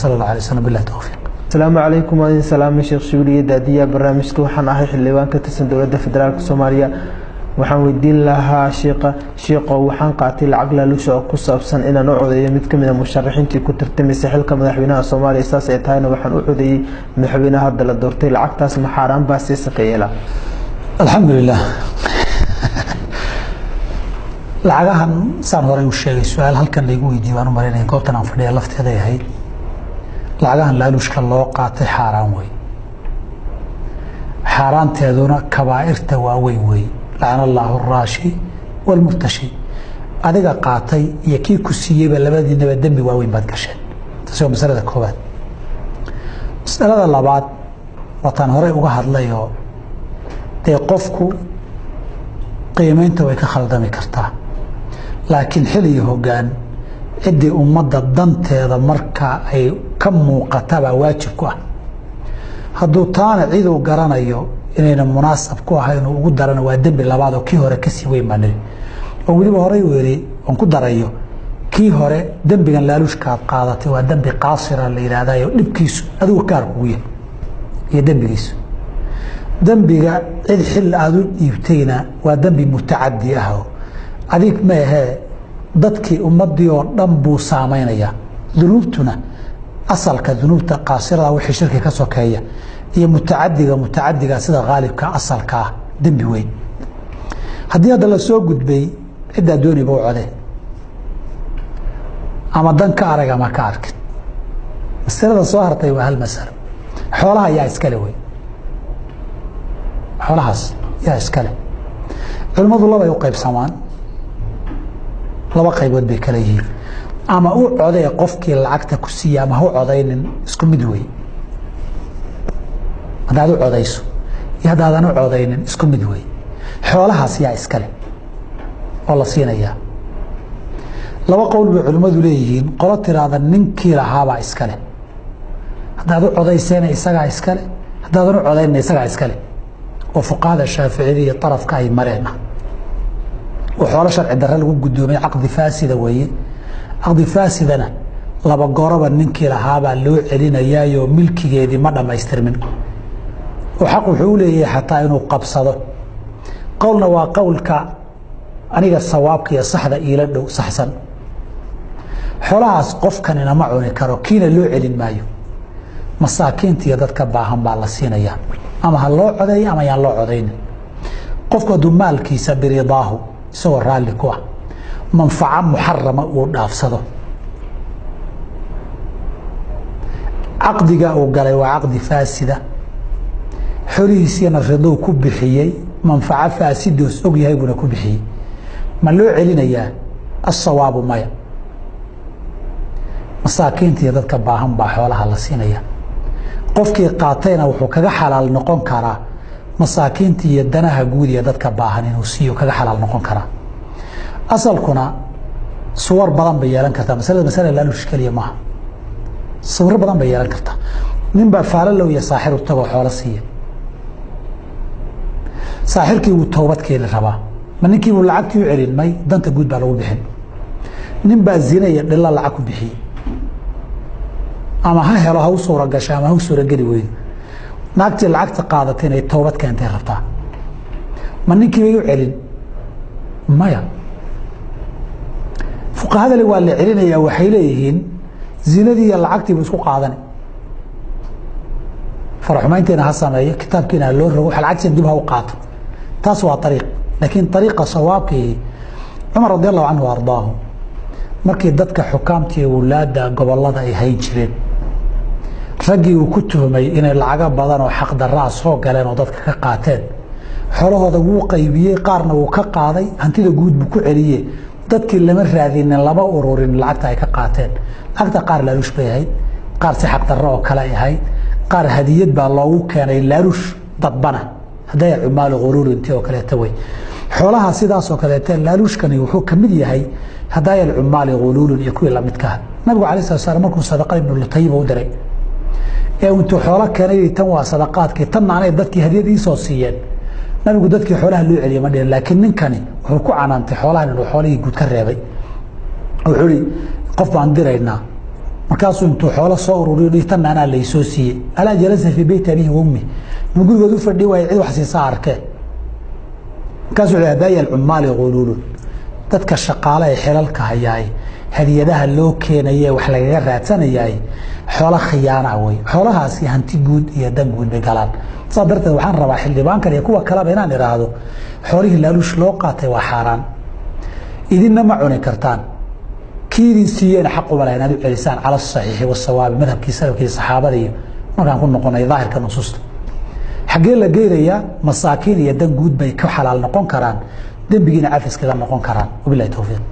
صلى الله عليه وسلم بالله توفيق. السلام عليكم وعليكم السلام شيخ شولية دادية برنامجك وحن أحي حلوان كتسن دولة فدرالك الصومالية waxaan weydiin lahaa sheekho waxaan qaatay lacag laaluusha oo ku saabsan inaan u codeeyo mid kamid ah musharaxiintii ku tartamaysa xilka madaxweynaha Soomaaliya saas ay tahayna waxaan u codeeyay madaxweynaha hadda la doortay lacagtaas ma xaraan baa si sakeeyla alxamdulillah lacagahan saan hore u sheegay su'aal halkan lagu weydiiyay waan u mareynay goobtan aan fadhiyo lafteeda yahay lacagahan laaluushka loo qaatay xaraan way xaraanteeduna kabaa'irta waa weyn لعن الله الراشي والمرتشي adiga qaatay iyo kii ku siiyay labadiinaba dambi waaweyn baad gasheen taasoo masalada koobaad masalada labaad wataan hore uga hadlayo ee qofku qiimeynta way ka khaldami kartaa laakiin xilliga hoggaan cidii ummadda danteeda marka ay ka muuqataba waajib ku ah hadduu taana cid uu garanayo inayna munaasab ku ahayn oo ugu daran waa dambi labaad oo kii hore ka sii weyn maanay oo waliba hore weeri on ku darayo kii hore dambigan laaluushka qaadatay waa dambi qaasira la yiraahdayo dhibkiisu adigu kaar kugu yahay iyo dambigiisu dambiga cid xil aad u dhiibtayna waa dambi mutaaddi ah adig ma aha dadkii ummadii oo dhan buu saameynaya dunuubtuna asalka dunuubta qaasirada wixii shirki ka sokeeya iyo mutaaddiga sida qaalibka asalka dambi weyn hadii hada la soo gudbay cid dooni buu code ama dan ka arag ama ka arkin masalada soo hartay waa hal mas'alo xoolaha yaa iskale way xoolahaas yaa iskale culimadu laba ay u qaybsamaan laba qaybood bay kala yihiin ama uu coday qofkii lacagta ku siiyay ama uu codaynin isku mid way hadaad u codayso iyo hadaadan u codaynin isku mid way xoolahaas yaa iskale oo la siinaya laba qowl bay culimadu leeyihiin qolo tiraada ninkii lahaaba iskale hadaad u codayseen isaga iskale hadaadan u codaynin isaga iskale oo fuqaada Shaafici iyo tarafka ay mareen oo xoolo sharci darro lagu gudoomay aqdi faasida weeye aqdi faasidana laba gooraba ninkii lahaaba loo celinayaayo milkigeedii ma dhamaystirmin وحق وحولي حتى إنه قبصده قولنا وقولك أنيق الصواب كي صحدا إيلادو صحسن حلاس قف كان معوني كارو كينا لو علين مايو مساكين تيادتك باهم بالسين يا أما هالله عدي أما يالله عدين قفك دمال كيسا برضاه سوى الرالي كوا منفعة محرمة ودافصده عقدك أو قالي وعقد فاسدة xoriisina rido ku bixiyay manfaca faasidos og yahay buna ku bixiyay ma loo celinaya as-sawaab maya masaakiintii dadka baahan baa xoolaha la siinaya qofkii qaatayna wuxuu kaga xalaal noqon karaa masaakiintii iyo danaha guud ee dadka baahan inuu siiyo kaga xalaal noqon karaa asalkuna suwar badan bay yeelan kartaa mas'ala la mushkiliya ma suwar badan bay yeelan kartaa nin baa faalalow iyo saaxir u tago xoolo siiyo saaxirkii uu toobad keen rabaa ma ninkii uu lacagtii u celin may danta guud baa lagu bixin nin baa zinaya dhilla lacag ku bixiyay ama ha helo ha u suura gashay ama ha u suura geli weyn naagtii lacagta qaadatay inay toobad keentay rabtaa ma ninkii way u celin maya fuqahada waa la celinaya waxay leeyihiin zinadii iyo lacagtii buu isku qaadanay فرحمانتنا هسمايه كتابكنا لو روح العكس دب ها وقاط تاسوا طريق لكن طريقه صوابك عمر رضي الله عنه وارضاه markii dadka xukaamtii walaada gobolada ay hay jireen ragii uu ku tuhmay inay lacag badan oo xaq darro soo galeen oo dadka ka qaateen xorahooda uu qaybiyay qaarna uu ka qaaday hantida guud buu ku celiyay dadkii lama raadin laba ururin lacagta ay ka qaateen lacagta qaar la rushbeeyay qaar si xaq darro oo kala yahay qaar hadiyad baa loogu keenay laarush dadbana haday cumaal quruur intii oo kale taway xoolaha sidaas oo kale laarushkani wuxuu kamid yahay haday cumaal quruur iyo kuwa la midka nabiga kaleey sallallahu markuu sadaqa ibn al-tayyib u diray ee intuu xoolo keenay tan waa sadaqaadkii tan aanay dadkii hadiyad soo siiyeen nabigu dadkii xoolaha loo celiyay ma dheen laakiin ninkani wuxuu ku canaantay xoolahan inuu xoolihii guud ka reebay wuxuu qof baan diraynaa markaasuu intuu xoolo soo ururiyo dhiitanna anaa laysoo siiyey alaa jalasa fii beyti abihi wa ummi ma gurigood u fadhi waaya cid wax siisaa arkee markaasuu hadaaya alcummaali quluulun dadka shaqaale ee xilalka hayaay hadiyadaha loo keenaye wax lagaga raadsanayaay xoolo khiyaana wey xoolahaasi hanti guud iyo dan guud bay galaan saa darteed waxaan rabaa xildhibaankan iyo kuwa kaleba inaan idhaahdo xoolihii laaluush loo qaatay waa xaaraan idinna ma cuni kartaan kii idin siiyeyna xaq uma laha inaad u celisaan cala asaxiixi wasawaabi madhabkii salafkii saxaabada iyo markaan ku noqonay daahirka nusuusta xaggee la geynayaa masaakiin iyo dan guud bay ka xalaal noqon karaan dembigiina cafiskaga noqon karaan wabilahi towfiiq